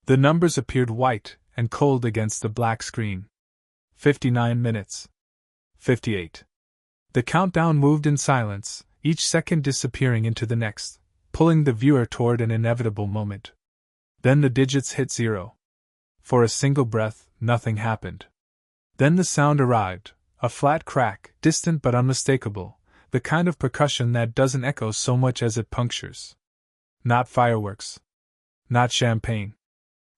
The numbers appeared white and cold against the black screen. 59 minutes. 58. The countdown moved in silence, each second disappearing into the next, pulling the viewer toward an inevitable moment. Then the digits hit 0. For a single breath, nothing happened. Then the sound arrived, a flat crack, distant but unmistakable, the kind of percussion that doesn't echo so much as it punctures. Not fireworks. Not champagne.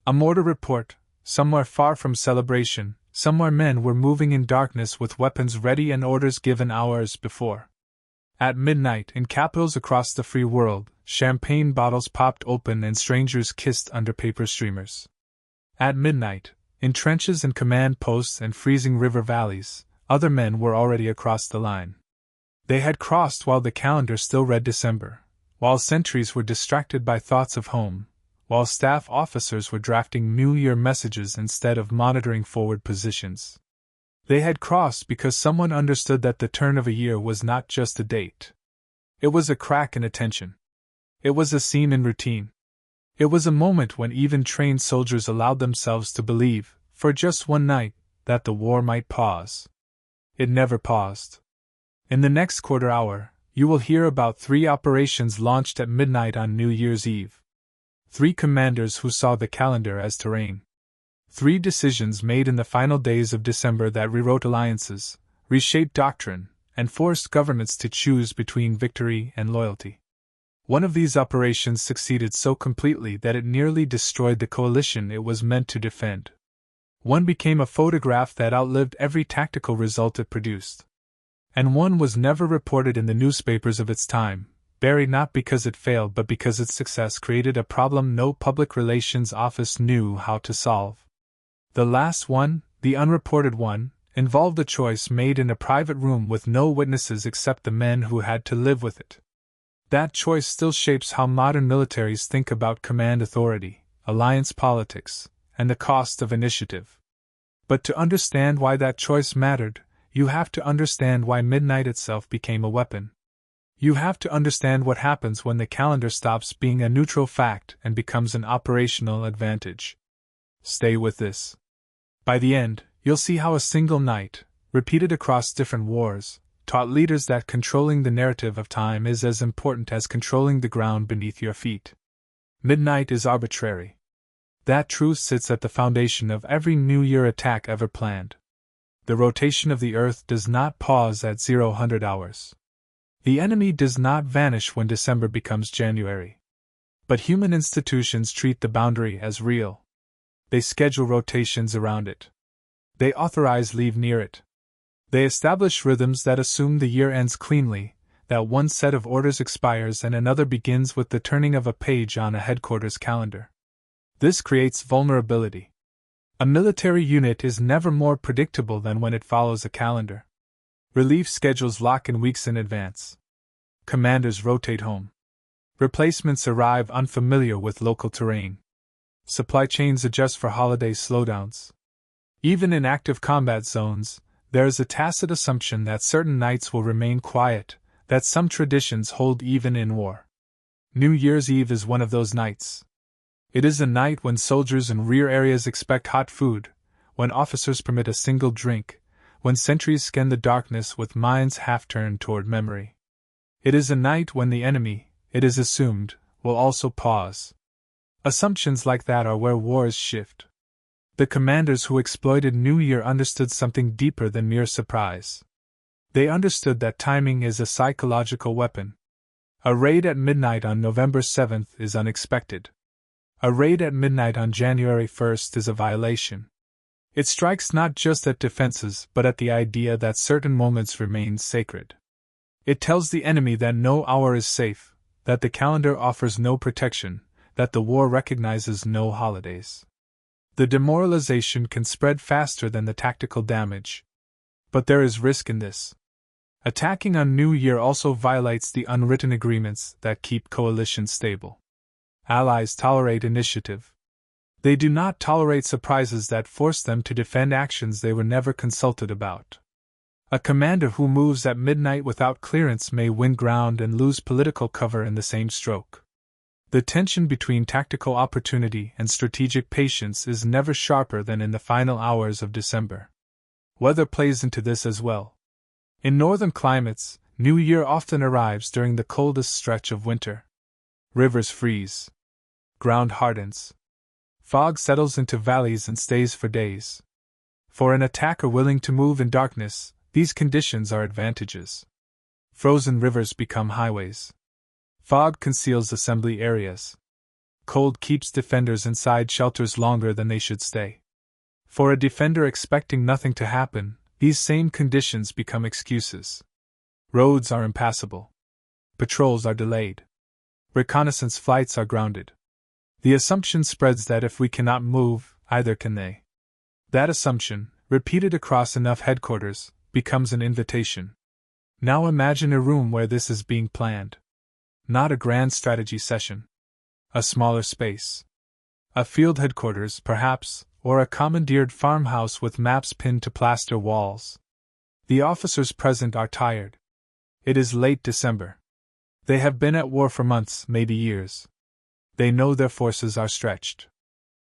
A mortar report, somewhere far from celebration, somewhere men were moving in darkness with weapons ready and orders given hours before. At midnight, in capitals across the free world, champagne bottles popped open and strangers kissed under paper streamers. At midnight, in trenches and command posts and freezing river valleys, other men were already across the line. They had crossed while the calendar still read December, while sentries were distracted by thoughts of home, while staff officers were drafting New Year messages instead of monitoring forward positions. They had crossed because someone understood that the turn of a year was not just a date. It was a crack in attention. It was a seam in routine. It was a moment when even trained soldiers allowed themselves to believe, for just one night, that the war might pause. It never paused. In the next quarter hour, you will hear about 3 operations launched at midnight on New Year's Eve. 3 commanders who saw the calendar as terrain. 3 decisions made in the final days of December that rewrote alliances, reshaped doctrine, and forced governments to choose between victory and loyalty. One of these operations succeeded so completely that it nearly destroyed the coalition it was meant to defend. One became a photograph that outlived every tactical result it produced. And one was never reported in the newspapers of its time, buried not because it failed but because its success created a problem no public relations office knew how to solve. The last one, the unreported one, involved a choice made in a private room with no witnesses except the men who had to live with it. That choice still shapes how modern militaries think about command authority, alliance politics, and the cost of initiative. But to understand why that choice mattered, you have to understand why midnight itself became a weapon. You have to understand what happens when the calendar stops being a neutral fact and becomes an operational advantage. Stay with this. By the end, you'll see how a single night, repeated across different wars, taught leaders that controlling the narrative of time is as important as controlling the ground beneath your feet. Midnight is arbitrary. That truth sits at the foundation of every New Year attack ever planned. The rotation of the Earth does not pause at 00 hours. The enemy does not vanish when December becomes January. But human institutions treat the boundary as real. They schedule rotations around it. They authorize leave near it. They establish rhythms that assume the year ends cleanly, that one set of orders expires and another begins with the turning of a page on a headquarters calendar. This creates vulnerability. A military unit is never more predictable than when it follows a calendar. Relief schedules lock in weeks in advance. Commanders rotate home. Replacements arrive unfamiliar with local terrain. Supply chains adjust for holiday slowdowns. Even in active combat zones, there is a tacit assumption that certain nights will remain quiet, that some traditions hold even in war. New Year's Eve is one of those nights. It is a night when soldiers in rear areas expect hot food, when officers permit a single drink, when sentries scan the darkness with minds half-turned toward memory. It is a night when the enemy, it is assumed, will also pause. Assumptions like that are where wars shift. The commanders who exploited New Year understood something deeper than mere surprise. They understood that timing is a psychological weapon. A raid at midnight on November 7th is unexpected. A raid at midnight on January 1st is a violation. It strikes not just at defenses but at the idea that certain moments remain sacred. It tells the enemy that no hour is safe, that the calendar offers no protection, that the war recognizes no holidays. The demoralization can spread faster than the tactical damage. But there is risk in this. Attacking on New Year also violates the unwritten agreements that keep coalitions stable. Allies tolerate initiative. They do not tolerate surprises that force them to defend actions they were never consulted about. A commander who moves at midnight without clearance may win ground and lose political cover in the same stroke. The tension between tactical opportunity and strategic patience is never sharper than in the final hours of December. Weather plays into this as well. In northern climates, New Year often arrives during the coldest stretch of winter. Rivers freeze. Ground hardens. Fog settles into valleys and stays for days. For an attacker willing to move in darkness, these conditions are advantages. Frozen rivers become highways. Fog conceals assembly areas. Cold keeps defenders inside shelters longer than they should stay. For a defender expecting nothing to happen, these same conditions become excuses. Roads are impassable. Patrols are delayed. Reconnaissance flights are grounded. The assumption spreads that if we cannot move, either can they. That assumption, repeated across enough headquarters, becomes an invitation. Now imagine a room where this is being planned. Not a grand strategy session. A smaller space. A field headquarters, perhaps, or a commandeered farmhouse with maps pinned to plaster walls. The officers present are tired. It is late December. They have been at war for months, maybe years. They know their forces are stretched.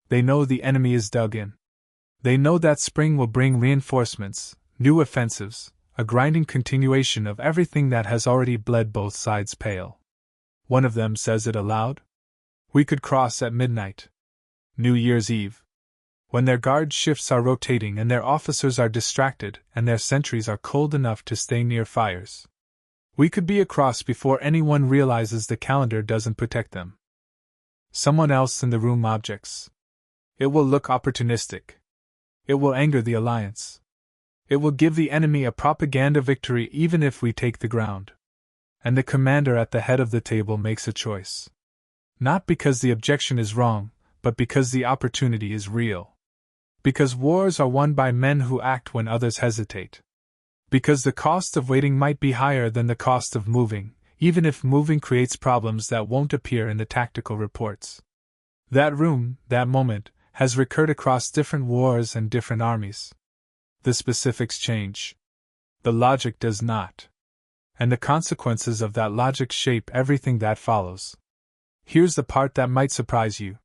They know the enemy is dug in. They know that spring will bring reinforcements, new offensives, a grinding continuation of everything that has already bled both sides pale. One of them says it aloud. We could cross at midnight. New Year's Eve. When their guard shifts are rotating and their officers are distracted and their sentries are cold enough to stay near fires. We could be across before anyone realizes the calendar doesn't protect them. Someone else in the room objects. It will look opportunistic. It will anger the alliance. It will give the enemy a propaganda victory even if we take the ground. And the commander at the head of the table makes a choice. Not because the objection is wrong, but because the opportunity is real. Because wars are won by men who act when others hesitate. Because the cost of waiting might be higher than the cost of moving, even if moving creates problems that won't appear in the tactical reports. That room, that moment, has recurred across different wars and different armies. The specifics change. The logic does not. And the consequences of that logic shape everything that follows. Here's the part that might surprise you.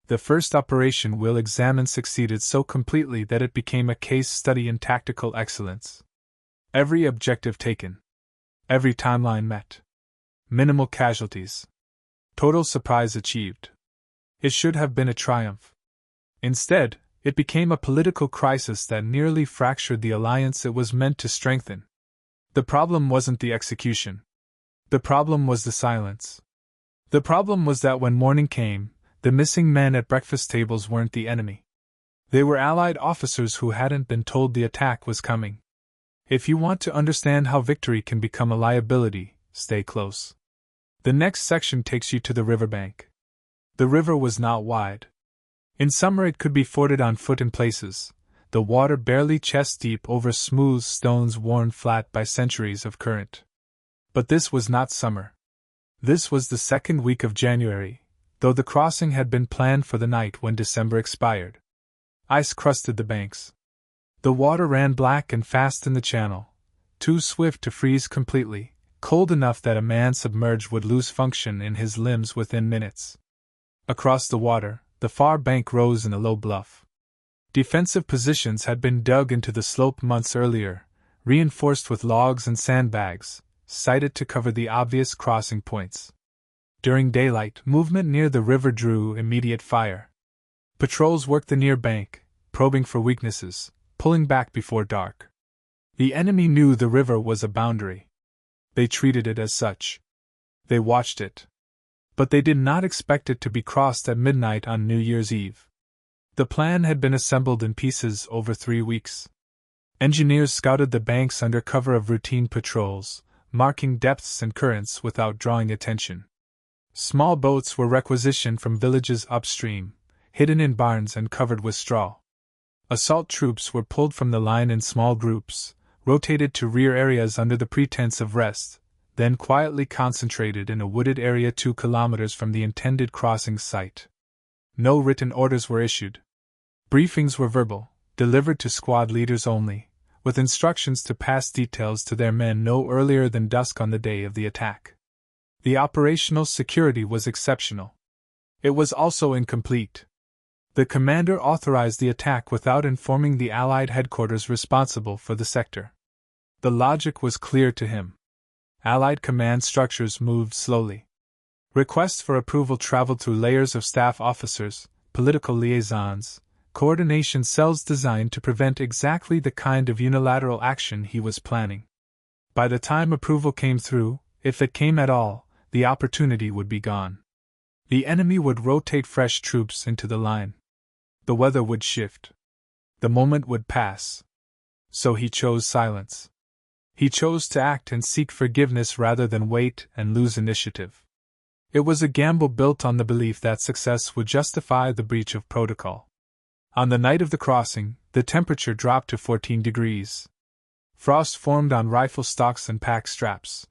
The first operation we'll examine succeeded so completely that it became a case study in tactical excellence. Every objective taken. Every timeline met. Minimal casualties. Total surprise achieved. It should have been a triumph. Instead, it became a political crisis that nearly fractured the alliance it was meant to strengthen. The problem wasn't the execution. The problem was the silence. The problem was that when morning came, the missing men at breakfast tables weren't the enemy. They were Allied officers who hadn't been told the attack was coming. If you want to understand how victory can become a liability, stay close. The next section takes you to the riverbank. The river was not wide. In summer it could be forded on foot in places, the water barely chest-deep over smooth stones worn flat by centuries of current. But this was not summer. This was the second week of January, though the crossing had been planned for the night when December expired. Ice crusted the banks. The water ran black and fast in the channel, too swift to freeze completely, cold enough that a man submerged would lose function in his limbs within minutes. Across the water, the far bank rose in a low bluff. Defensive positions had been dug into the slope months earlier, reinforced with logs and sandbags, sited to cover the obvious crossing points. During daylight, movement near the river drew immediate fire. Patrols worked the near bank, probing for weaknesses, pulling back before dark. The enemy knew the river was a boundary. They treated it as such. They watched it. But they did not expect it to be crossed at midnight on New Year's Eve. The plan had been assembled in pieces over 3 weeks. Engineers scouted the banks under cover of routine patrols, marking depths and currents without drawing attention. Small boats were requisitioned from villages upstream, hidden in barns and covered with straw. Assault troops were pulled from the line in small groups, rotated to rear areas under the pretense of rest, then quietly concentrated in a wooded area 2 kilometers from the intended crossing site. No written orders were issued. Briefings were verbal, delivered to squad leaders only, with instructions to pass details to their men no earlier than dusk on the day of the attack. The operational security was exceptional. It was also incomplete. The commander authorized the attack without informing the Allied headquarters responsible for the sector. The logic was clear to him. Allied command structures moved slowly. Requests for approval traveled through layers of staff officers, political liaisons, coordination cells designed to prevent exactly the kind of unilateral action he was planning. By the time approval came through, if it came at all, the opportunity would be gone. The enemy would rotate fresh troops into the line. The weather would shift. The moment would pass. So he chose silence. He chose to act and seek forgiveness rather than wait and lose initiative. It was a gamble built on the belief that success would justify the breach of protocol. On the night of the crossing, the temperature dropped to 14 degrees. Frost formed on rifle stocks and pack straps.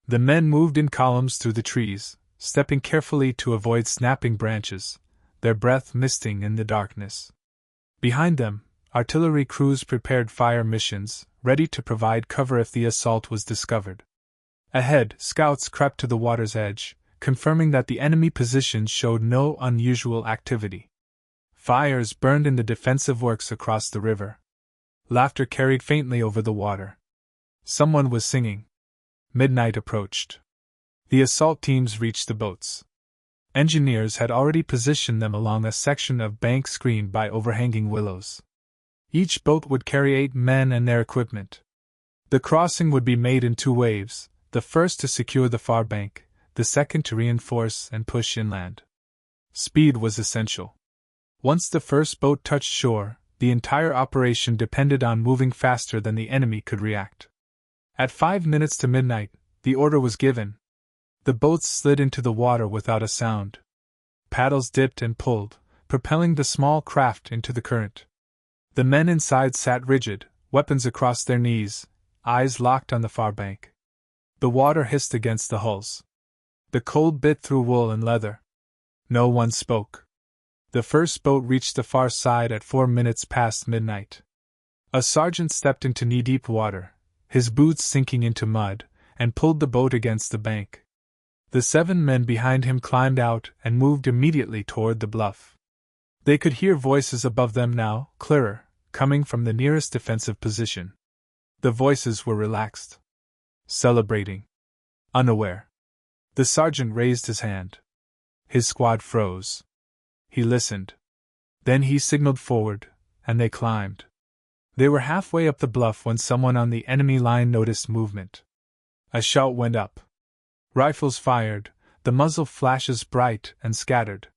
The men moved in columns through the trees, stepping carefully to avoid snapping branches, their breath misting in the darkness. Behind them, artillery crews prepared fire missions, ready to provide cover if the assault was discovered. Ahead, scouts crept to the water's edge, confirming that the enemy positions showed no unusual activity. Fires burned in the defensive works across the river. Laughter carried faintly over the water. Someone was singing. Midnight approached. The assault teams reached the boats. Engineers had already positioned them along a section of bank screened by overhanging willows. Each boat would carry 8 men and their equipment. The crossing would be made in 2 waves, the first to secure the far bank, the second to reinforce and push inland. Speed was essential. Once the first boat touched shore, the entire operation depended on moving faster than the enemy could react. At 5 minutes to midnight, the order was given. The boats slid into the water without a sound. Paddles dipped and pulled, propelling the small craft into the current. The men inside sat rigid, weapons across their knees, eyes locked on the far bank. The water hissed against the hulls. The cold bit through wool and leather. No one spoke. The first boat reached the far side at 4 minutes past midnight. A sergeant stepped into knee-deep water, his boots sinking into mud, and pulled the boat against the bank. The 7 men behind him climbed out and moved immediately toward the bluff. They could hear voices above them now, clearer, coming from the nearest defensive position. The voices were relaxed. Celebrating. Unaware. The sergeant raised his hand. His squad froze. He listened. Then he signaled forward, and they climbed. They were halfway up the bluff when someone on the enemy line noticed movement. A shout went up. Rifles fired, the muzzle flashes bright and scattered.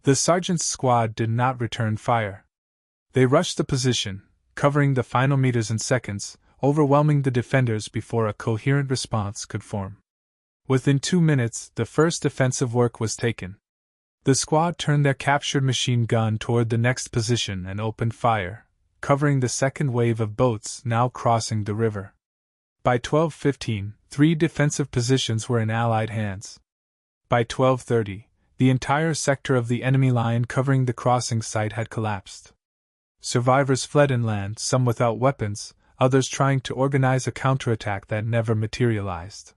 The sergeant's squad did not return fire. They rushed the position, covering the final meters and seconds, overwhelming the defenders before a coherent response could form. Within 2 minutes, the first defensive work was taken. The squad turned their captured machine gun toward the next position and opened fire, covering the second wave of boats now crossing the river. By 12:15, 3 defensive positions were in Allied hands. By 12:30, the entire sector of the enemy line covering the crossing site had collapsed. Survivors fled inland, some without weapons, others trying to organize a counterattack that never materialized.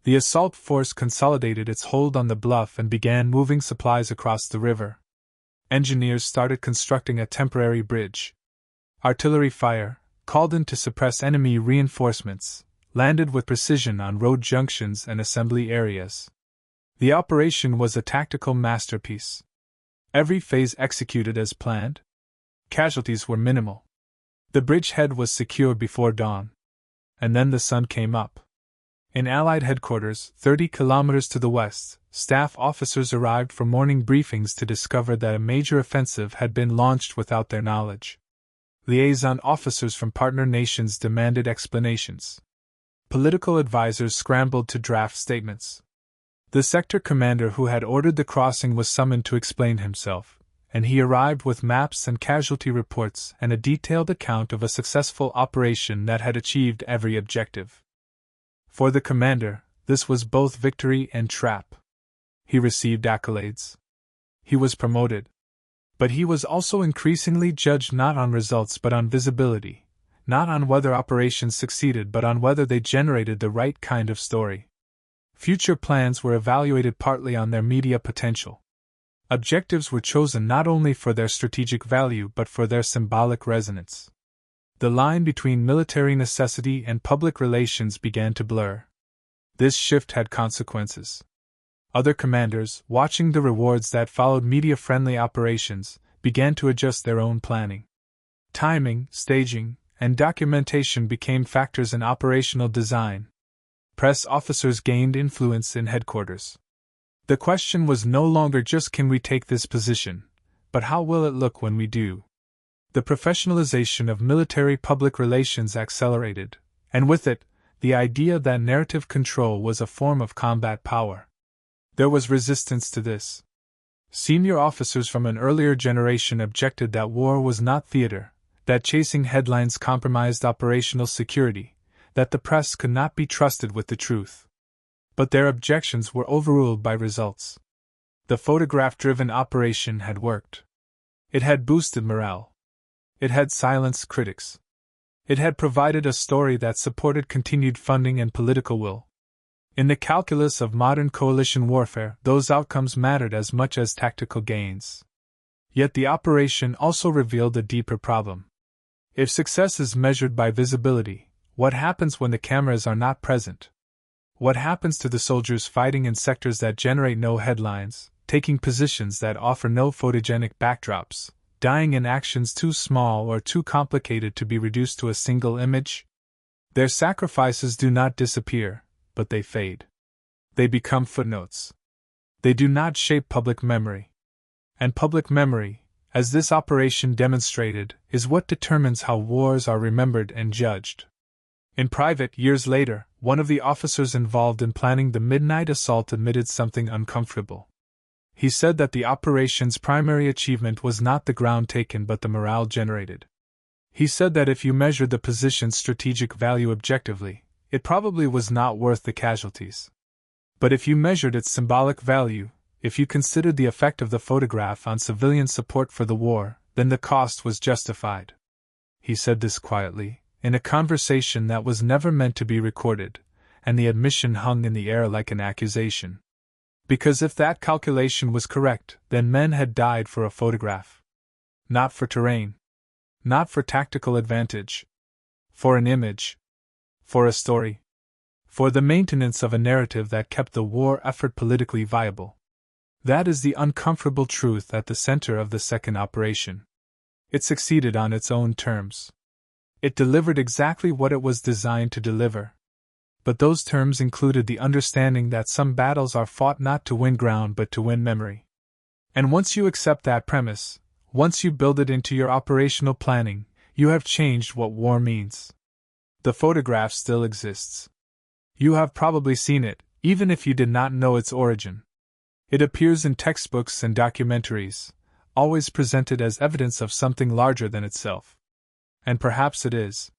The assault force consolidated its hold on the bluff and began moving supplies across the river. Engineers started constructing a temporary bridge. Artillery fire, called in to suppress enemy reinforcements, landed with precision on road junctions and assembly areas. The operation was a tactical masterpiece. Every phase executed as planned. Casualties were minimal. The bridgehead was secured before dawn. And then the sun came up. In Allied headquarters, 30 kilometers to the west, staff officers arrived for morning briefings to discover that a major offensive had been launched without their knowledge. Liaison officers from partner nations demanded explanations. Political advisors scrambled to draft statements. The sector commander who had ordered the crossing was summoned to explain himself, and he arrived with maps and casualty reports and a detailed account of a successful operation that had achieved every objective. For the commander, this was both victory and trap. He received accolades. He was promoted. But he was also increasingly judged not on results but on visibility, not on whether operations succeeded but on whether they generated the right kind of story. Future plans were evaluated partly on their media potential. Objectives were chosen not only for their strategic value but for their symbolic resonance. The line between military necessity and public relations began to blur. This shift had consequences. Other commanders, watching the rewards that followed media-friendly operations, began to adjust their own planning. Timing, staging, and documentation became factors in operational design. Press officers gained influence in headquarters. The question was no longer just can we take this position, but how will it look when we do? The professionalization of military public relations accelerated, and with it, the idea that narrative control was a form of combat power. There was resistance to this. Senior officers from an earlier generation objected that war was not theater, that chasing headlines compromised operational security, that the press could not be trusted with the truth. But their objections were overruled by results. The photograph-driven operation had worked. It had boosted morale. It had silenced critics. It had provided a story that supported continued funding and political will. In the calculus of modern coalition warfare, those outcomes mattered as much as tactical gains. Yet the operation also revealed a deeper problem. If success is measured by visibility, what happens when the cameras are not present? What happens to the soldiers fighting in sectors that generate no headlines, taking positions that offer no photogenic backdrops, dying in actions too small or too complicated to be reduced to a single image? Their sacrifices do not disappear, but they fade. They become footnotes. They do not shape public memory. And public memory, as this operation demonstrated, is what determines how wars are remembered and judged. In private, years later, one of the officers involved in planning the midnight assault admitted something uncomfortable. He said that the operation's primary achievement was not the ground taken but the morale generated. He said that if you measured the position's strategic value objectively, it probably was not worth the casualties. But if you measured its symbolic value, if you considered the effect of the photograph on civilian support for the war, then the cost was justified. He said this quietly, in a conversation that was never meant to be recorded, and the admission hung in the air like an accusation. Because if that calculation was correct, then men had died for a photograph. Not for terrain. Not for tactical advantage. For an image. For a story. For the maintenance of a narrative that kept the war effort politically viable. That is the uncomfortable truth at the center of the second operation. It succeeded on its own terms. It delivered exactly what it was designed to deliver. But those terms included the understanding that some battles are fought not to win ground but to win memory. And once you accept that premise, once you build it into your operational planning, you have changed what war means. The photograph still exists. You have probably seen it, even if you did not know its origin. It appears in textbooks and documentaries, always presented as evidence of something larger than itself. And perhaps it is.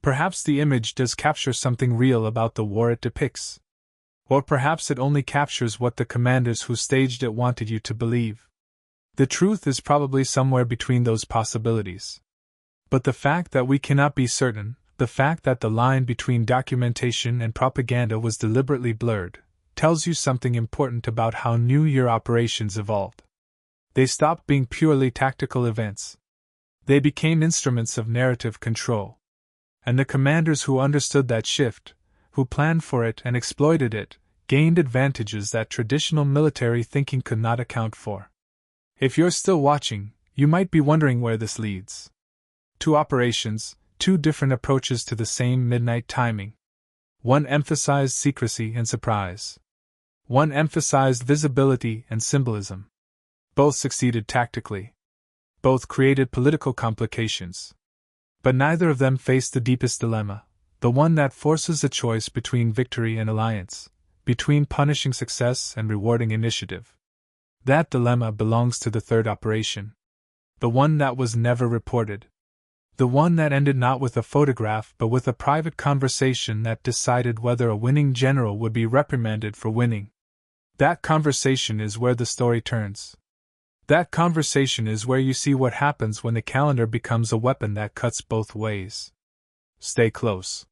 Perhaps the image does capture something real about the war it depicts. Or perhaps it only captures what the commanders who staged it wanted you to believe. The truth is probably somewhere between those possibilities. But the fact that we cannot be certain, the fact that the line between documentation and propaganda was deliberately blurred, tells you something important about how New Year operations evolved. They stopped being purely tactical events. They became instruments of narrative control. And the commanders who understood that shift, who planned for it and exploited it, gained advantages that traditional military thinking could not account for. If you're still watching, you might be wondering where this leads. Two operations, two different approaches to the same midnight timing. One emphasized secrecy and surprise. One emphasized visibility and symbolism. Both succeeded tactically. Both created political complications. But neither of them faced the deepest dilemma, the one that forces a choice between victory and alliance, between punishing success and rewarding initiative. That dilemma belongs to the third operation. The one that was never reported. The one that ended not with a photograph but with a private conversation that decided whether a winning general would be reprimanded for winning. That conversation is where the story turns. That conversation is where you see what happens when the calendar becomes a weapon that cuts both ways. Stay close.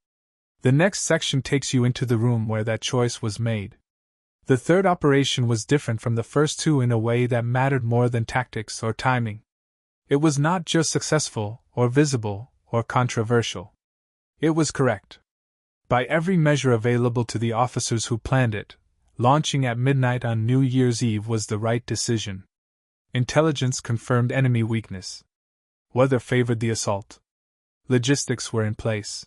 The next section takes you into the room where that choice was made. The third operation was different from the first two in a way that mattered more than tactics or timing. It was not just successful, or visible, or controversial. It was correct. By every measure available to the officers who planned it, launching at midnight on New Year's Eve was the right decision. Intelligence confirmed enemy weakness. Weather favored the assault. Logistics were in place.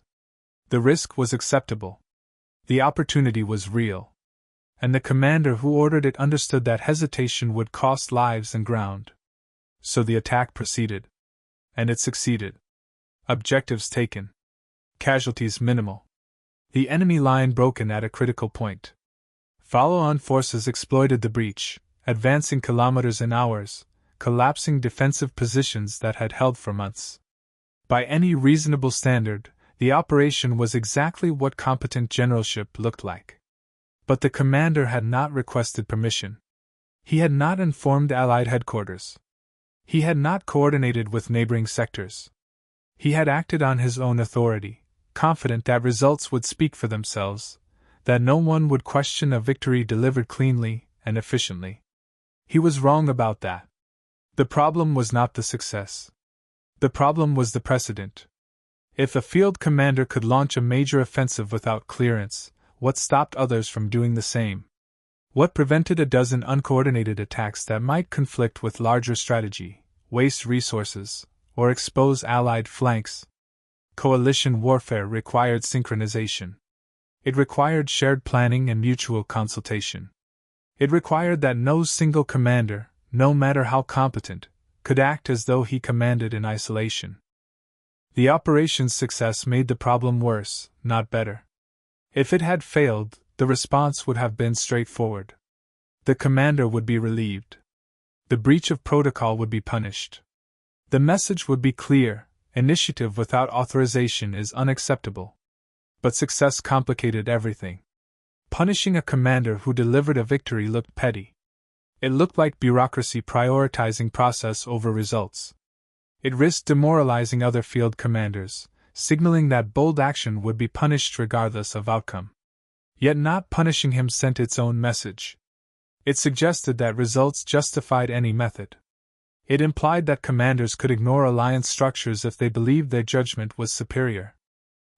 The risk was acceptable. The opportunity was real. And the commander who ordered it understood that hesitation would cost lives and ground. So the attack proceeded. And it succeeded. Objectives taken. Casualties minimal. The enemy line broken at a critical point. Follow-on forces exploited the breach, advancing kilometers in hours, collapsing defensive positions that had held for months. By any reasonable standard, the operation was exactly what competent generalship looked like. But the commander had not requested permission. He had not informed Allied headquarters. He had not coordinated with neighboring sectors. He had acted on his own authority, confident that results would speak for themselves, that no one would question a victory delivered cleanly and efficiently. He was wrong about that. The problem was not the success. The problem was the precedent. If a field commander could launch a major offensive without clearance, what stopped others from doing the same? What prevented a dozen uncoordinated attacks that might conflict with larger strategy, waste resources, or expose Allied flanks? Coalition warfare required synchronization. It required shared planning and mutual consultation. It required that no single commander, no matter how competent, could act as though he commanded in isolation. The operation's success made the problem worse, not better. If it had failed, the response would have been straightforward. The commander would be relieved. The breach of protocol would be punished. The message would be clear: initiative without authorization is unacceptable. But success complicated everything. Punishing a commander who delivered a victory looked petty. It looked like bureaucracy prioritizing process over results. It risked demoralizing other field commanders, signaling that bold action would be punished regardless of outcome. Yet not punishing him sent its own message. It suggested that results justified any method. It implied that commanders could ignore alliance structures if they believed their judgment was superior.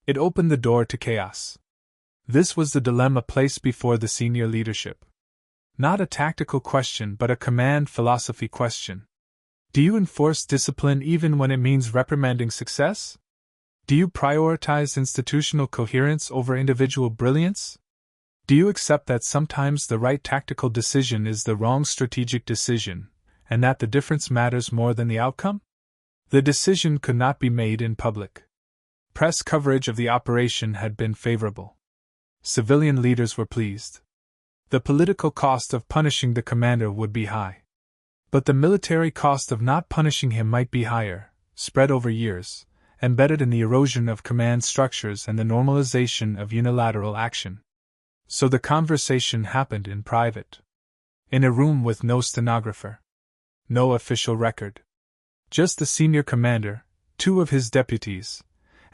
It opened the door to chaos. This was the dilemma placed before the senior leadership. Not a tactical question but a command philosophy question. Do you enforce discipline even when it means reprimanding success? Do you prioritize institutional coherence over individual brilliance? Do you accept that sometimes the right tactical decision is the wrong strategic decision, and that the difference matters more than the outcome? The decision could not be made in public. Press coverage of the operation had been favorable. Civilian leaders were pleased. The political cost of punishing the commander would be high. But the military cost of not punishing him might be higher, spread over years, embedded in the erosion of command structures and the normalization of unilateral action. So the conversation happened in private. In a room with no stenographer. No official record. Just the senior commander, two of his deputies,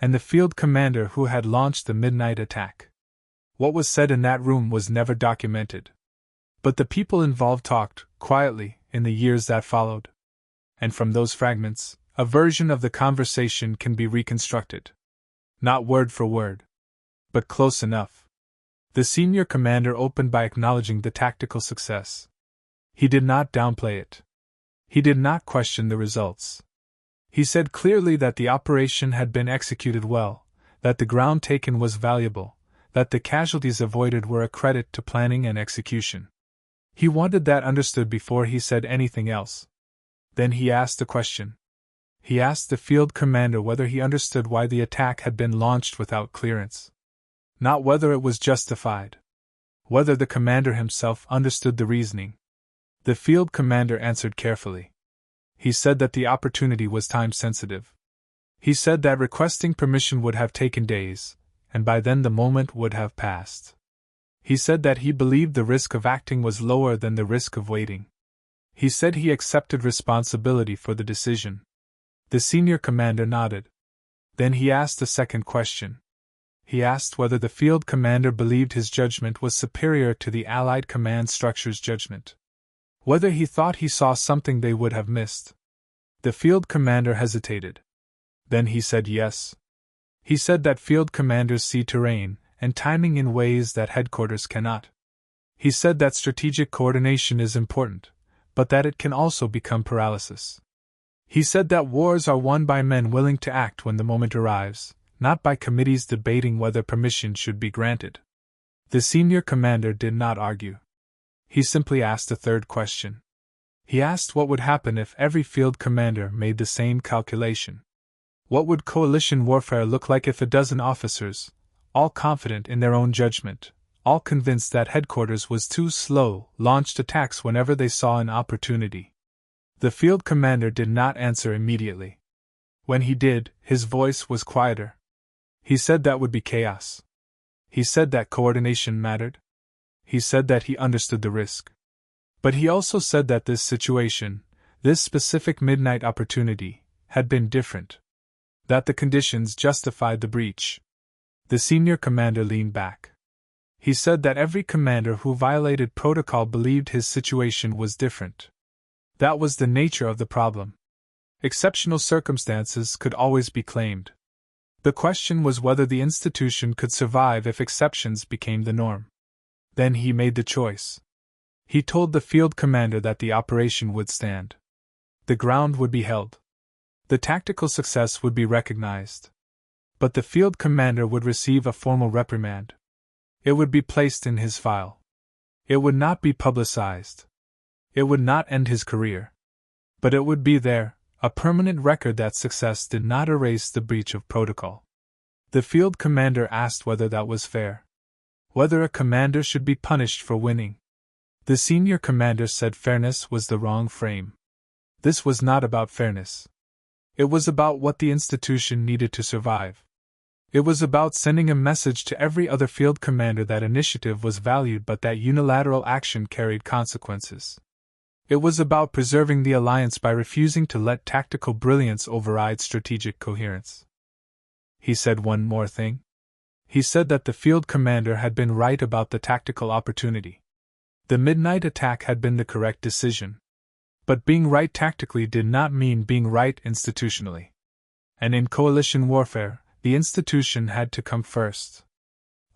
and the field commander who had launched the midnight attack. What was said in that room was never documented. But the people involved talked, quietly, in the years that followed. And from those fragments, a version of the conversation can be reconstructed. Not word for word, but close enough. The senior commander opened by acknowledging the tactical success. He did not downplay it. He did not question the results. He said clearly that the operation had been executed well, that the ground taken was valuable, that the casualties avoided were a credit to planning and execution. He wanted that understood before he said anything else. Then he asked a question. He asked the field commander whether he understood why the attack had been launched without clearance. Not whether it was justified. Whether the commander himself understood the reasoning. The field commander answered carefully. He said that the opportunity was time-sensitive. He said that requesting permission would have taken days, and by then the moment would have passed. He said that he believed the risk of acting was lower than the risk of waiting. He said he accepted responsibility for the decision. The senior commander nodded. Then he asked a second question. He asked whether the field commander believed his judgment was superior to the Allied command structure's judgment. Whether he thought he saw something they would have missed. The field commander hesitated. Then he said yes. He said that field commanders see terrain and timing in ways that headquarters cannot. He said that strategic coordination is important, but that it can also become paralysis. He said that wars are won by men willing to act when the moment arrives, not by committees debating whether permission should be granted. The senior commander did not argue. He simply asked a third question. He asked what would happen if every field commander made the same calculation. What would coalition warfare look like if a dozen officers, all confident in their own judgment, all convinced that headquarters was too slow, launched attacks whenever they saw an opportunity? The field commander did not answer immediately. When he did, his voice was quieter. He said that would be chaos. He said that coordination mattered. He said that he understood the risk. But he also said that this situation, this specific midnight opportunity, had been different. That the conditions justified the breach. The senior commander leaned back. He said that every commander who violated protocol believed his situation was different. That was the nature of the problem. Exceptional circumstances could always be claimed. The question was whether the institution could survive if exceptions became the norm. Then he made the choice. He told the field commander that the operation would stand. The ground would be held. The tactical success would be recognized. But the field commander would receive a formal reprimand. It would be placed in his file. It would not be publicized. It would not end his career. But it would be there, a permanent record that success did not erase the breach of protocol. The field commander asked whether that was fair. Whether a commander should be punished for winning. The senior commander said fairness was the wrong frame. This was not about fairness. It was about what the institution needed to survive. It was about sending a message to every other field commander that initiative was valued but that unilateral action carried consequences. It was about preserving the alliance by refusing to let tactical brilliance override strategic coherence. He said one more thing. He said that the field commander had been right about the tactical opportunity. The midnight attack had been the correct decision. But being right tactically did not mean being right institutionally. And in coalition warfare, the institution had to come first.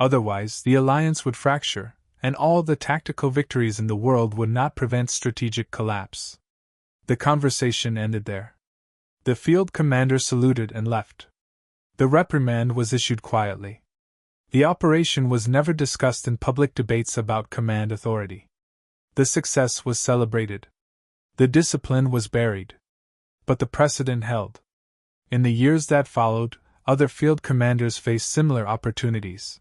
Otherwise, the alliance would fracture, and all the tactical victories in the world would not prevent strategic collapse. The conversation ended there. The field commander saluted and left. The reprimand was issued quietly. The operation was never discussed in public debates about command authority. The success was celebrated. The discipline was buried. But the precedent held. In the years that followed, other field commanders faced similar opportunities.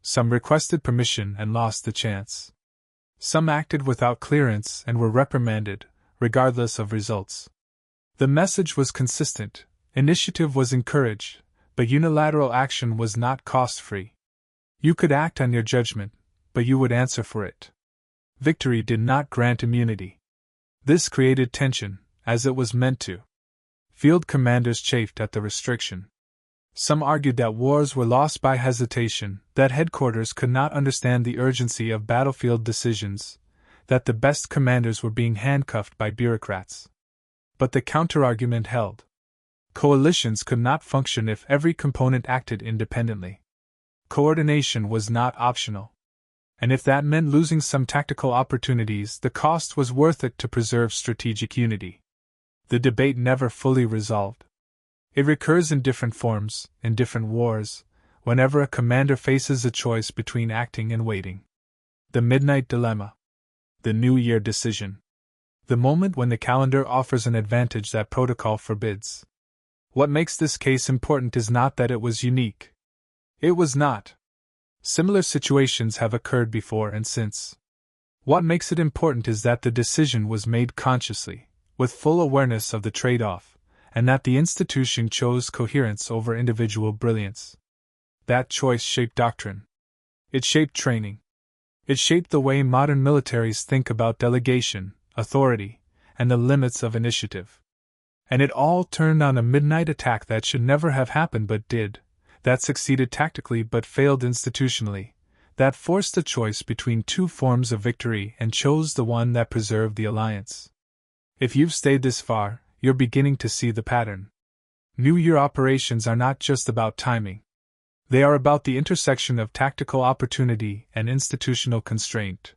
Some requested permission and lost the chance. Some acted without clearance and were reprimanded, regardless of results. The message was consistent, initiative was encouraged, but unilateral action was not cost-free. You could act on your judgment, but you would answer for it. Victory did not grant immunity. This created tension, as it was meant to. Field commanders chafed at the restriction. Some argued that wars were lost by hesitation, that headquarters could not understand the urgency of battlefield decisions, that the best commanders were being handcuffed by bureaucrats. But the counterargument held. Coalitions could not function if every component acted independently. Coordination was not optional. And if that meant losing some tactical opportunities, the cost was worth it to preserve strategic unity. The debate never fully resolved. It recurs in different forms, in different wars, whenever a commander faces a choice between acting and waiting. The midnight dilemma. The New Year decision. The moment when the calendar offers an advantage that protocol forbids. What makes this case important is not that it was unique. It was not. Similar situations have occurred before and since. What makes it important is that the decision was made consciously, with full awareness of the trade-off, and that the institution chose coherence over individual brilliance. That choice shaped doctrine. It shaped training. It shaped the way modern militaries think about delegation, authority, and the limits of initiative. And it all turned on a midnight attack that should never have happened but did, that succeeded tactically but failed institutionally, that forced a choice between two forms of victory and chose the one that preserved the alliance. If you've stayed this far, you're beginning to see the pattern. New Year operations are not just about timing. They are about the intersection of tactical opportunity and institutional constraint.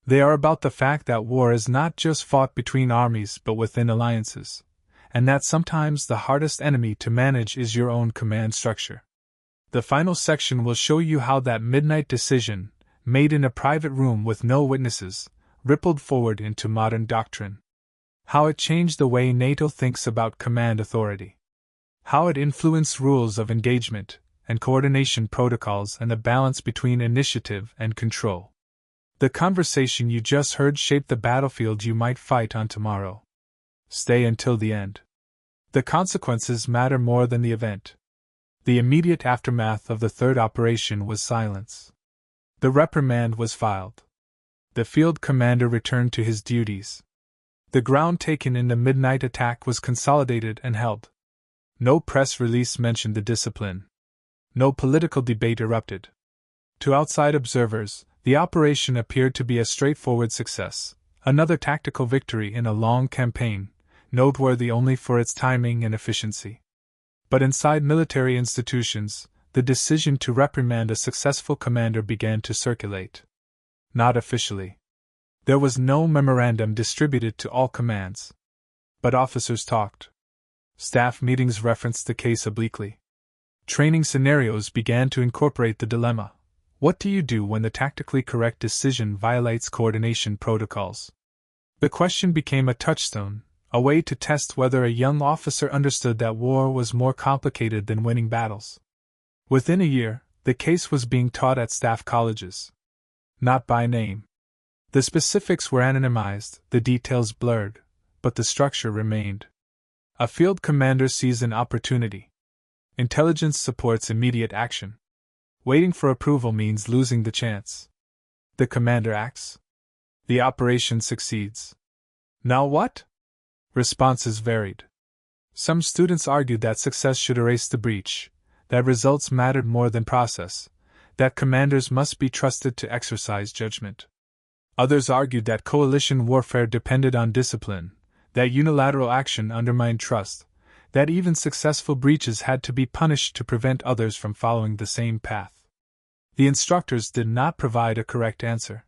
They are about the fact that war is not just fought between armies but within alliances, and that sometimes the hardest enemy to manage is your own command structure. The final section will show you how that midnight decision, made in a private room with no witnesses, rippled forward into modern doctrine. How it changed the way NATO thinks about command authority. How it influenced rules of engagement and coordination protocols and the balance between initiative and control. The conversation you just heard shaped the battlefield you might fight on tomorrow. Stay until the end. The consequences matter more than the event. The immediate aftermath of the third operation was silence. The reprimand was filed. The field commander returned to his duties. The ground taken in the midnight attack was consolidated and held. No press release mentioned the discipline. No political debate erupted. To outside observers, the operation appeared to be a straightforward success, another tactical victory in a long campaign, noteworthy only for its timing and efficiency. But inside military institutions, the decision to reprimand a successful commander began to circulate. Not officially. There was no memorandum distributed to all commands. But officers talked. Staff meetings referenced the case obliquely. Training scenarios began to incorporate the dilemma. What do you do when the tactically correct decision violates coordination protocols? The question became a touchstone, a way to test whether a young officer understood that war was more complicated than winning battles. Within a year, the case was being taught at staff colleges. Not by name. The specifics were anonymized, the details blurred, but the structure remained. A field commander sees an opportunity. Intelligence supports immediate action. Waiting for approval means losing the chance. The commander acts. The operation succeeds. Now what? Responses varied. Some students argued that success should erase the breach, that results mattered more than process, that commanders must be trusted to exercise judgment. Others argued that coalition warfare depended on discipline, that unilateral action undermined trust, that even successful breaches had to be punished to prevent others from following the same path. The instructors did not provide a correct answer.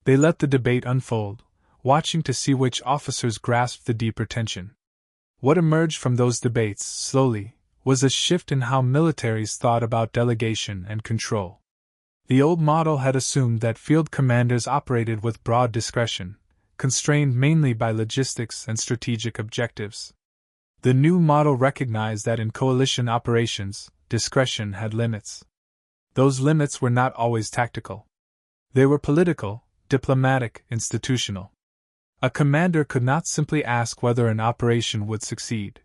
They let the debate unfold, watching to see which officers grasped the deeper tension. What emerged from those debates, slowly, was a shift in how militaries thought about delegation and control. The old model had assumed that field commanders operated with broad discretion, constrained mainly by logistics and strategic objectives. The new model recognized that in coalition operations, discretion had limits. Those limits were not always tactical. They were political, diplomatic, institutional. A commander could not simply ask whether an operation would succeed.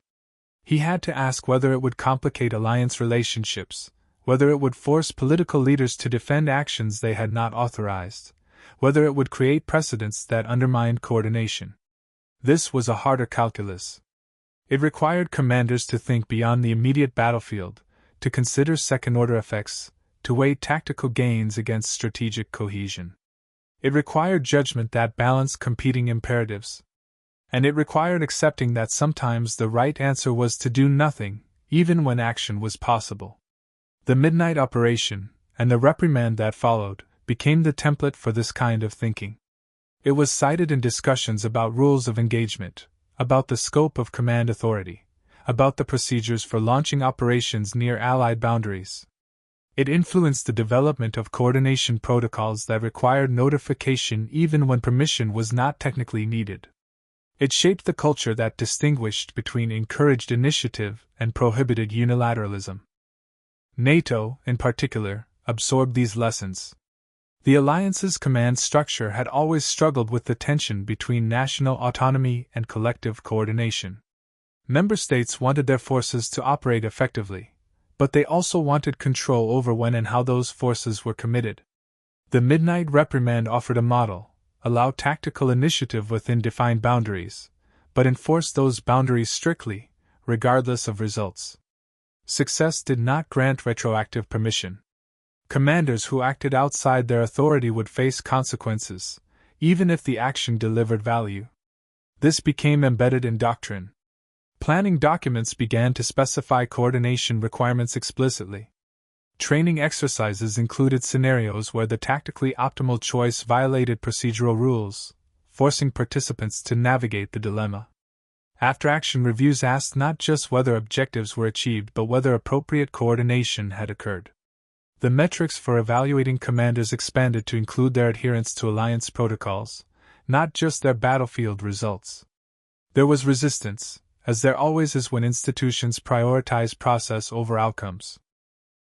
He had to ask whether it would complicate alliance relationships, whether it would force political leaders to defend actions they had not authorized, whether it would create precedents that undermined coordination. This was a harder calculus. It required commanders to think beyond the immediate battlefield, to consider second-order effects, to weigh tactical gains against strategic cohesion. It required judgment that balanced competing imperatives. And it required accepting that sometimes the right answer was to do nothing, even when action was possible. The midnight operation, and the reprimand that followed, became the template for this kind of thinking. It was cited in discussions about rules of engagement, about the scope of command authority, about the procedures for launching operations near Allied boundaries. It influenced the development of coordination protocols that required notification even when permission was not technically needed. It shaped the culture that distinguished between encouraged initiative and prohibited unilateralism. NATO, in particular, absorbed these lessons. The alliance's command structure had always struggled with the tension between national autonomy and collective coordination. Member states wanted their forces to operate effectively, but they also wanted control over when and how those forces were committed. The midnight reprimand offered a model: allow tactical initiative within defined boundaries, but enforce those boundaries strictly, regardless of results. Success did not grant retroactive permission. Commanders who acted outside their authority would face consequences, even if the action delivered value. This became embedded in doctrine. Planning documents began to specify coordination requirements explicitly. Training exercises included scenarios where the tactically optimal choice violated procedural rules, forcing participants to navigate the dilemma. After-action reviews asked not just whether objectives were achieved but whether appropriate coordination had occurred. The metrics for evaluating commanders expanded to include their adherence to alliance protocols, not just their battlefield results. There was resistance, as there always is when institutions prioritize process over outcomes.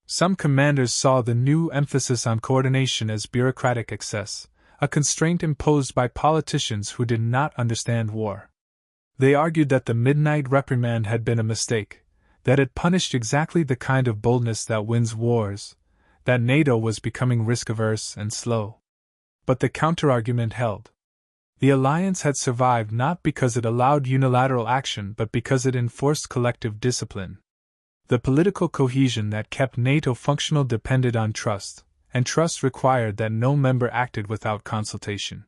Some commanders saw the new emphasis on coordination as bureaucratic excess, a constraint imposed by politicians who did not understand war. They argued that the midnight reprimand had been a mistake, that it punished exactly the kind of boldness that wins wars, that NATO was becoming risk-averse and slow. But the counterargument held. The alliance had survived not because it allowed unilateral action but because it enforced collective discipline. The political cohesion that kept NATO functional depended on trust, and trust required that no member acted without consultation.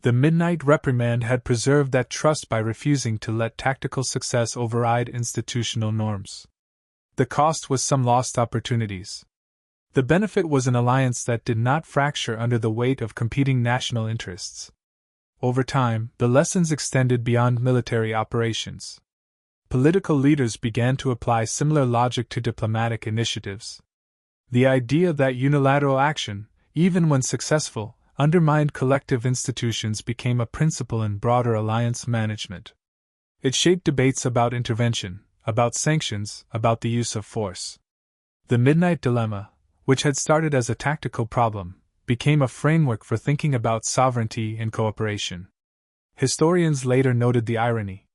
The midnight reprimand had preserved that trust by refusing to let tactical success override institutional norms. The cost was some lost opportunities. The benefit was an alliance that did not fracture under the weight of competing national interests. Over time, the lessons extended beyond military operations. Political leaders began to apply similar logic to diplomatic initiatives. The idea that unilateral action, even when successful, undermined collective institutions became a principle in broader alliance management. It shaped debates about intervention, about sanctions, about the use of force. The Midnight Dilemma, which had started as a tactical problem, became a framework for thinking about sovereignty and cooperation. Historians later noted the irony.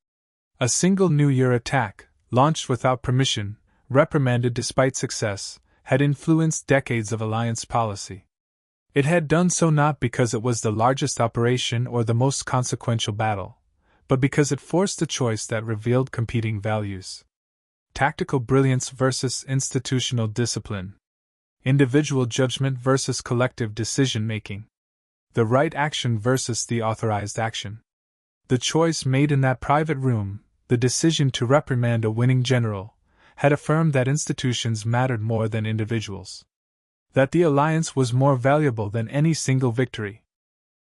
A single New Year attack, launched without permission, reprimanded despite success, had influenced decades of alliance policy. It had done so not because it was the largest operation or the most consequential battle, but because it forced a choice that revealed competing values. Tactical brilliance versus institutional discipline. Individual judgment versus collective decision-making. The right action versus the authorized action. The choice made in that private room, the decision to reprimand a winning general, had affirmed that institutions mattered more than individuals. That the alliance was more valuable than any single victory.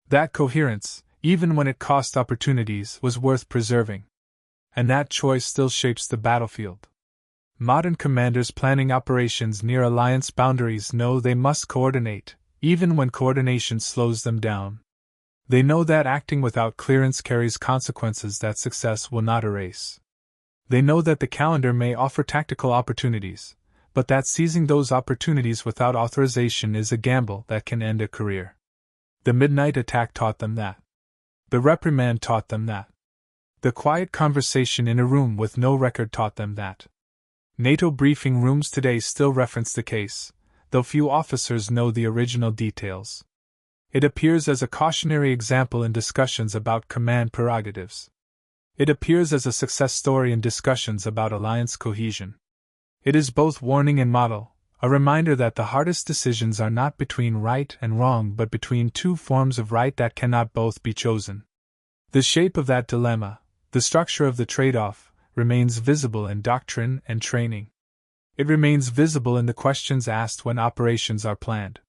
That coherence, even when it cost opportunities, was worth preserving. And that choice still shapes the battlefield. Modern commanders planning operations near alliance boundaries know they must coordinate, even when coordination slows them down. They know that acting without clearance carries consequences that success will not erase. They know that the calendar may offer tactical opportunities, but that seizing those opportunities without authorization is a gamble that can end a career. The midnight attack taught them that. The reprimand taught them that. The quiet conversation in a room with no record taught them that. NATO briefing rooms today still reference the case, though few officers know the original details. It appears as a cautionary example in discussions about command prerogatives. It appears as a success story in discussions about alliance cohesion. It is both warning and model, a reminder that the hardest decisions are not between right and wrong but between two forms of right that cannot both be chosen. The shape of that dilemma, the structure of the trade-off, remains visible in doctrine and training. It remains visible in the questions asked when operations are planned.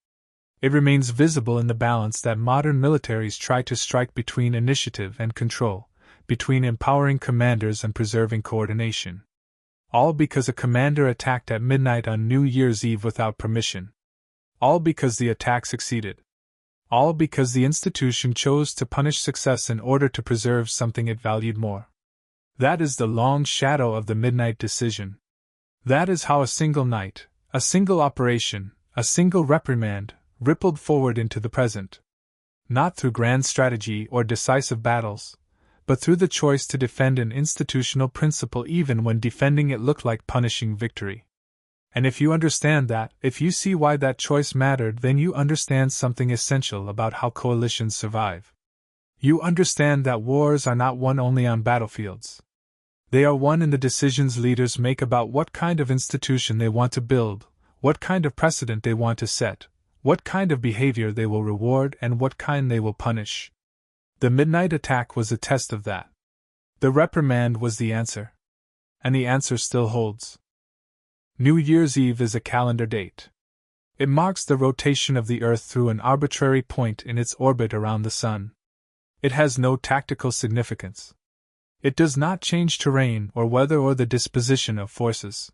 It remains visible in the balance that modern militaries try to strike between initiative and control, between empowering commanders and preserving coordination. All because a commander attacked at midnight on New Year's Eve without permission. All because the attack succeeded. All because the institution chose to punish success in order to preserve something it valued more. That is the long shadow of the midnight decision. That is how a single night, a single operation, a single reprimand, rippled forward into the present. Not through grand strategy or decisive battles, but through the choice to defend an institutional principle even when defending it looked like punishing victory. And if you understand that, if you see why that choice mattered, then you understand something essential about how coalitions survive. You understand that wars are not won only on battlefields. They are won in the decisions leaders make about what kind of institution they want to build, what kind of precedent they want to set, what kind of behavior they will reward, and what kind they will punish. The midnight attack was a test of that. The reprimand was the answer. And the answer still holds. New Year's Eve is a calendar date. It marks the rotation of the Earth through an arbitrary point in its orbit around the Sun. It has no tactical significance. It does not change terrain or weather or the disposition of forces.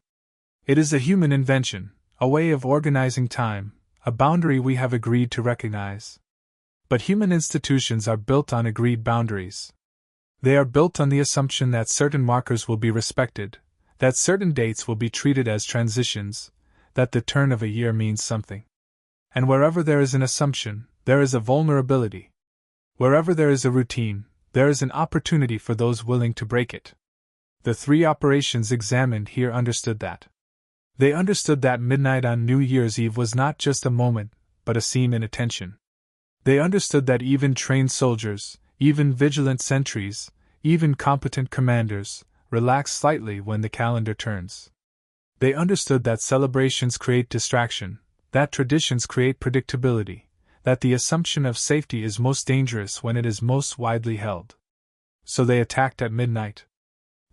It is a human invention, a way of organizing time, a boundary we have agreed to recognize. But human institutions are built on agreed boundaries. They are built on the assumption that certain markers will be respected, that certain dates will be treated as transitions, that the turn of a year means something. And wherever there is an assumption, there is a vulnerability. Wherever there is a routine, there is an opportunity for those willing to break it. The three operations examined here understood that. They understood that midnight on New Year's Eve was not just a moment, but a seam in attention. They understood that even trained soldiers, even vigilant sentries, even competent commanders, relax slightly when the calendar turns. They understood that celebrations create distraction, that traditions create predictability, that the assumption of safety is most dangerous when it is most widely held. So they attacked at midnight.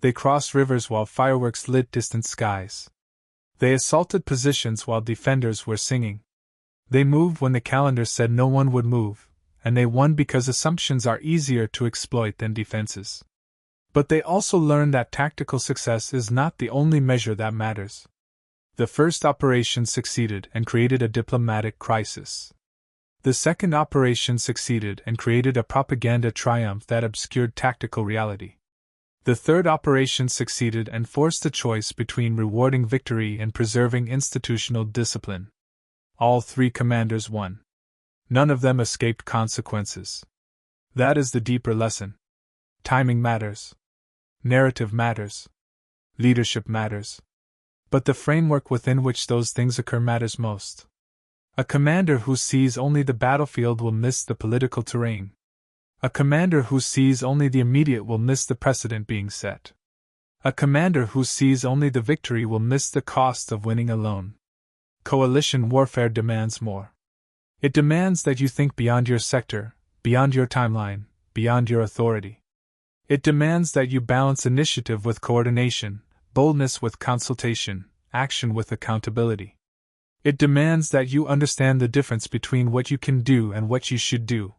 They crossed rivers while fireworks lit distant skies. They assaulted positions while defenders were singing. They moved when the calendar said no one would move, and they won because assumptions are easier to exploit than defenses. But they also learned that tactical success is not the only measure that matters. The first operation succeeded and created a diplomatic crisis. The second operation succeeded and created a propaganda triumph that obscured tactical reality. The third operation succeeded and forced a choice between rewarding victory and preserving institutional discipline. All three commanders won. None of them escaped consequences. That is the deeper lesson. Timing matters. Narrative matters. Leadership matters. But the framework within which those things occur matters most. A commander who sees only the battlefield will miss the political terrain. A commander who sees only the immediate will miss the precedent being set. A commander who sees only the victory will miss the cost of winning alone. Coalition warfare demands more. It demands that you think beyond your sector, beyond your timeline, beyond your authority. It demands that you balance initiative with coordination, boldness with consultation, action with accountability. It demands that you understand the difference between what you can do and what you should do,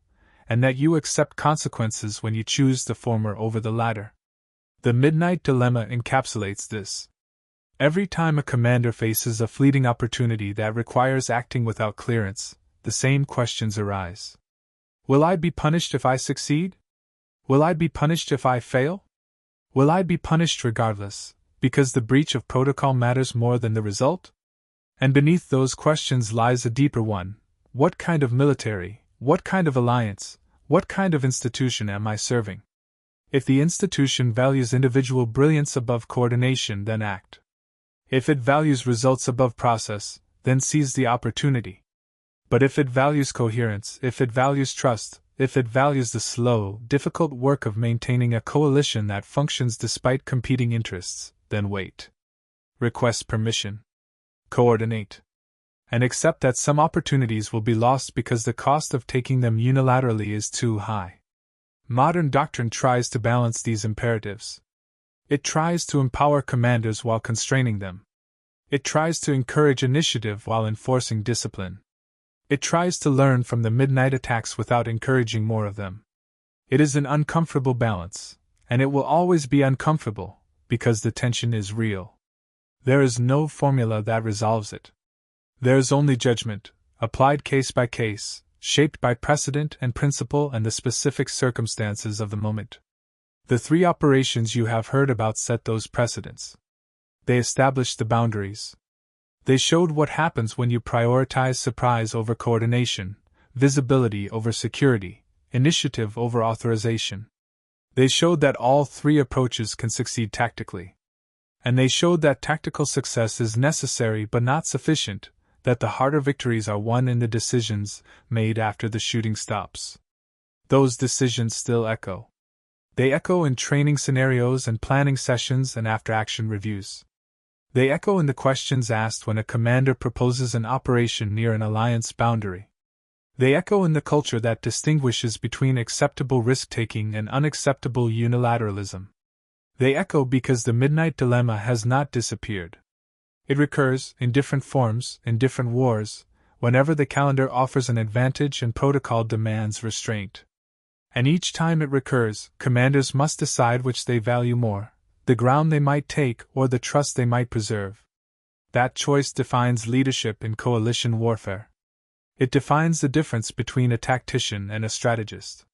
and that you accept consequences when you choose the former over the latter. The midnight dilemma encapsulates this. Every time a commander faces a fleeting opportunity that requires acting without clearance, the same questions arise. Will I be punished if I succeed? Will I be punished if I fail? Will I be punished regardless, because the breach of protocol matters more than the result? And beneath those questions lies a deeper one. What kind of military, what kind of alliance, what kind of institution am I serving? If the institution values individual brilliance above coordination, then act. If it values results above process, then seize the opportunity. But if it values coherence, if it values trust, if it values the slow, difficult work of maintaining a coalition that functions despite competing interests, then wait. Request permission. Coordinate. And accept that some opportunities will be lost because the cost of taking them unilaterally is too high. Modern doctrine tries to balance these imperatives. It tries to empower commanders while constraining them. It tries to encourage initiative while enforcing discipline. It tries to learn from the midnight attacks without encouraging more of them. It is an uncomfortable balance, and it will always be uncomfortable, because the tension is real. There is no formula that resolves it. There is only judgment, applied case by case, shaped by precedent and principle and the specific circumstances of the moment. The three operations you have heard about set those precedents. They established the boundaries. They showed what happens when you prioritize surprise over coordination, visibility over security, initiative over authorization. They showed that all three approaches can succeed tactically. And they showed that tactical success is necessary but not sufficient, that the harder victories are won in the decisions made after the shooting stops. Those decisions still echo. They echo in training scenarios and planning sessions and after-action reviews. They echo in the questions asked when a commander proposes an operation near an alliance boundary. They echo in the culture that distinguishes between acceptable risk-taking and unacceptable unilateralism. They echo because the midnight dilemma has not disappeared. It recurs, in different forms, in different wars, whenever the calendar offers an advantage and protocol demands restraint. And each time it recurs, commanders must decide which they value more, the ground they might take or the trust they might preserve. That choice defines leadership in coalition warfare. It defines the difference between a tactician and a strategist.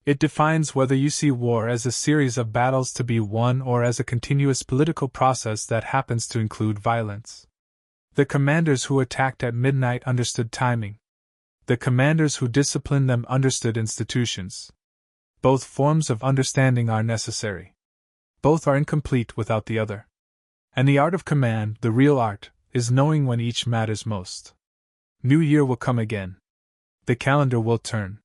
It defines whether you see war as a series of battles to be won or as a continuous political process that happens to include violence. The commanders who attacked at midnight understood timing. The commanders who disciplined them understood institutions. Both forms of understanding are necessary. Both are incomplete without the other. And the art of command, the real art, is knowing when each matters most. New Year will come again. The calendar will turn.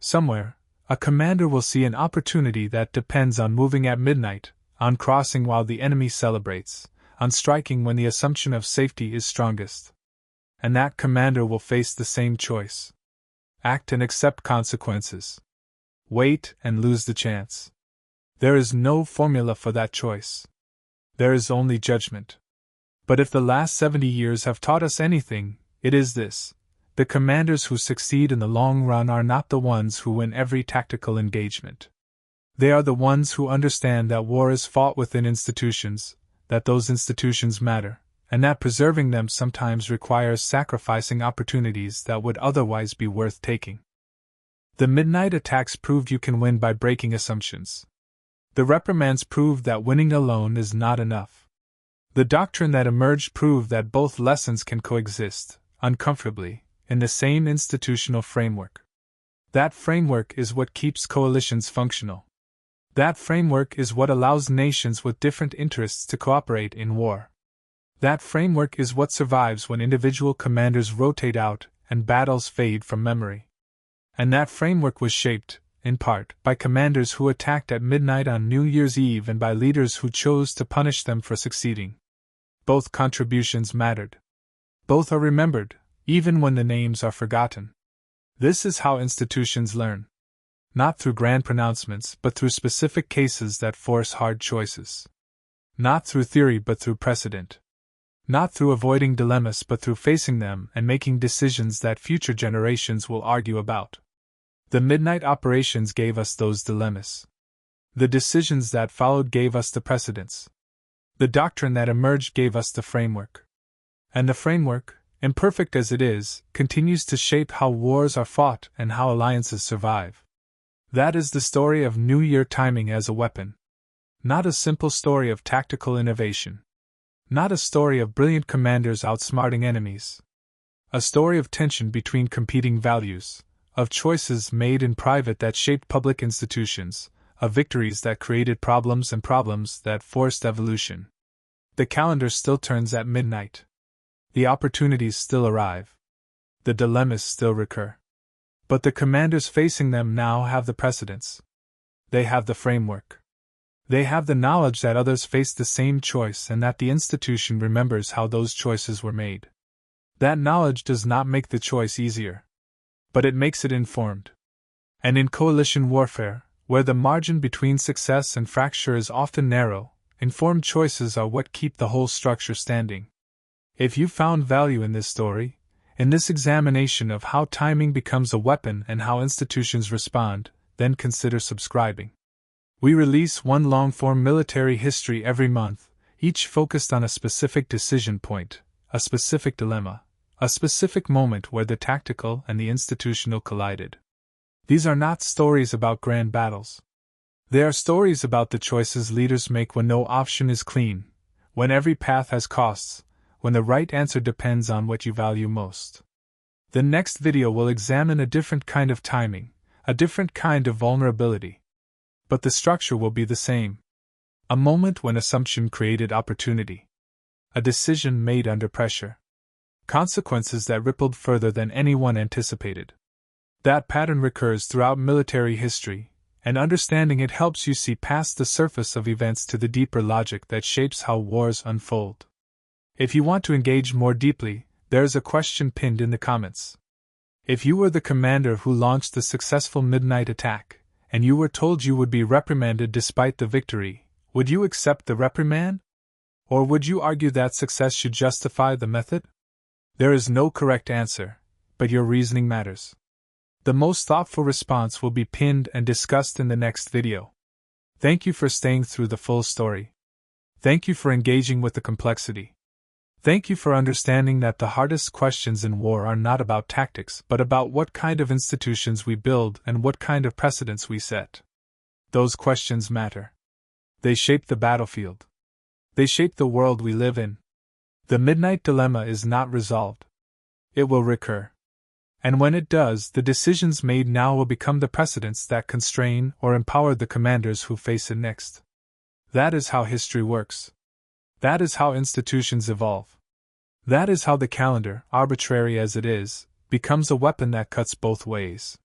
Somewhere, a commander will see an opportunity that depends on moving at midnight, on crossing while the enemy celebrates, on striking when the assumption of safety is strongest. And that commander will face the same choice. Act and accept consequences. Wait and lose the chance. There is no formula for that choice. There is only judgment. But if the last 70 years have taught us anything, it is this: the commanders who succeed in the long run are not the ones who win every tactical engagement. They are the ones who understand that war is fought within institutions, that those institutions matter, and that preserving them sometimes requires sacrificing opportunities that would otherwise be worth taking. The midnight attacks proved you can win by breaking assumptions. The reprimands proved that winning alone is not enough. The doctrine that emerged proved that both lessons can coexist, uncomfortably, in the same institutional framework. That framework is what keeps coalitions functional. That framework is what allows nations with different interests to cooperate in war. That framework is what survives when individual commanders rotate out and battles fade from memory. And that framework was shaped, in part, by commanders who attacked at midnight on New Year's Eve and by leaders who chose to punish them for succeeding. Both contributions mattered. Both are remembered, even when the names are forgotten. This is how institutions learn. Not through grand pronouncements, but through specific cases that force hard choices. Not through theory, but through precedent. Not through avoiding dilemmas, but through facing them and making decisions that future generations will argue about. The midnight operations gave us those dilemmas. The decisions that followed gave us the precedents. The doctrine that emerged gave us the framework. And the framework, imperfect as it is, continues to shape how wars are fought and how alliances survive. That is the story of New Year timing as a weapon. Not a simple story of tactical innovation. Not a story of brilliant commanders outsmarting enemies. A story of tension between competing values, of choices made in private that shaped public institutions, of victories that created problems and problems that forced evolution. The calendar still turns at midnight. The opportunities still arrive. The dilemmas still recur. But the commanders facing them now have the precedents. They have the framework. They have the knowledge that others face the same choice and that the institution remembers how those choices were made. That knowledge does not make the choice easier, but it makes it informed. And in coalition warfare, where the margin between success and fracture is often narrow, informed choices are what keep the whole structure standing. If you found value in this story, in this examination of how timing becomes a weapon and how institutions respond, then consider subscribing. We release one long-form military history every month, each focused on a specific decision point, a specific dilemma, a specific moment where the tactical and the institutional collided. These are not stories about grand battles. They are stories about the choices leaders make when no option is clean, when every path has costs, when the right answer depends on what you value most. The next video will examine a different kind of timing, a different kind of vulnerability. But the structure will be the same. A moment when assumption created opportunity. A decision made under pressure. Consequences that rippled further than anyone anticipated. That pattern recurs throughout military history, and understanding it helps you see past the surface of events to the deeper logic that shapes how wars unfold. If you want to engage more deeply, there is a question pinned in the comments. If you were the commander who launched the successful midnight attack, and you were told you would be reprimanded despite the victory, would you accept the reprimand? Or would you argue that success should justify the method? There is no correct answer, but your reasoning matters. The most thoughtful response will be pinned and discussed in the next video. Thank you for staying through the full story. Thank you for engaging with the complexity. Thank you for understanding that the hardest questions in war are not about tactics but about what kind of institutions we build and what kind of precedents we set. Those questions matter. They shape the battlefield. They shape the world we live in. The midnight dilemma is not resolved. It will recur. And when it does, the decisions made now will become the precedents that constrain or empower the commanders who face it next. That is how history works. That is how institutions evolve. That is how the calendar, arbitrary as it is, becomes a weapon that cuts both ways.